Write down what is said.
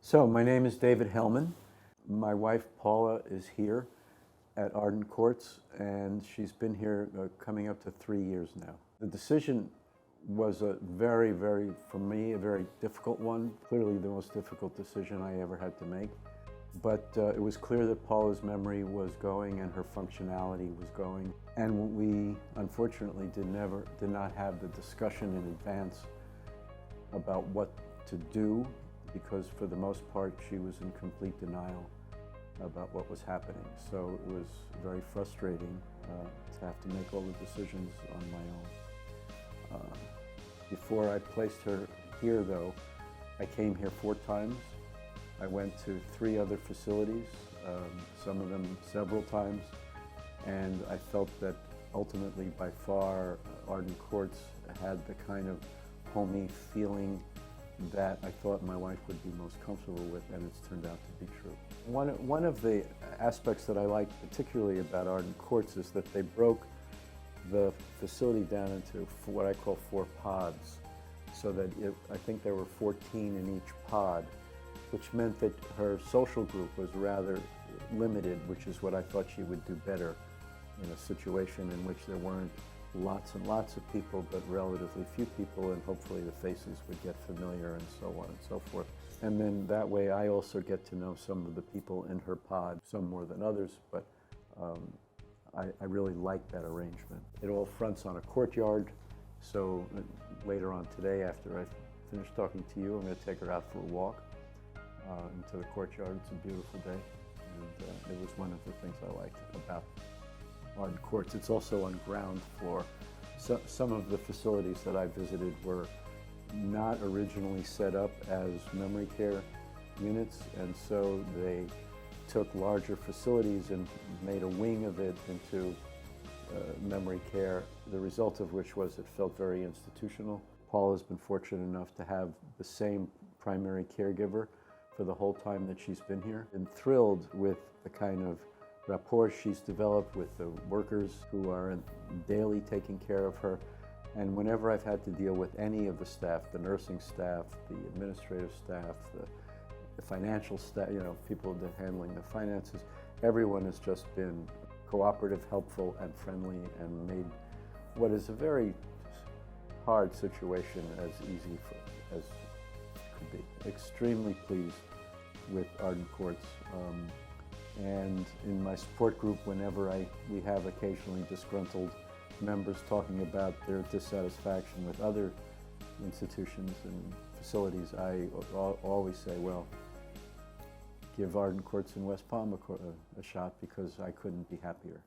So my name is David Hellman. My wife Paula is here at Arden Courts, and she's been here coming up to 3 years now. The decision was a very, for me, a very difficult one, clearly the most difficult decision I ever had to make. But it was clear that Paula's memory was going and her functionality was going. And we unfortunately did not have the discussion in advance about what to do, because for the most part she was in complete denial about what was happening. So it was very frustrating to have to make all the decisions on my own. Before I placed her here though, I came here 4 times. I went to 3 other facilities, some of them several times, and I felt that ultimately by far Arden Courts had the kind of homey feeling that I thought my wife would be most comfortable with, and it's turned out to be true. One of the aspects that I like particularly about Arden Courts is that they broke the facility down into what I call 4 pods, so that I think there were 14 in each pod, which meant that her social group was rather limited, which is what I thought she would do better in a situation in which there weren't lots and lots of people, but relatively few people, and hopefully the faces would get familiar and so on and so forth. And then that way I also get to know some of the people in her pod, some more than others, but I really like that arrangement. It all fronts on a courtyard, so later on today, after I finish talking to you, I'm going to take her out for a walk into the courtyard. It's a beautiful day, and it was one of the things I liked about Arden Courts. It's also on ground floor. So, some of the facilities that I visited were not originally set up as memory care units, and so they took larger facilities and made a wing of it into memory care, the result of which was it felt very institutional. Paul has been fortunate enough to have the same primary caregiver for the whole time that she's been here, and thrilled with the kind of rapport she's developed with the workers who are daily taking care of her. And whenever I've had to deal with any of the staff, the nursing staff, the administrative staff, the financial staff, people that are handling the finances, everyone has just been cooperative, helpful, and friendly, and made what is a very hard situation as easy as could be. Extremely pleased with Arden Courts. And in my support group, whenever we have occasionally disgruntled members talking about their dissatisfaction with other institutions and facilities, I always say, well, give Arden Courts in West Palm a shot, because I couldn't be happier.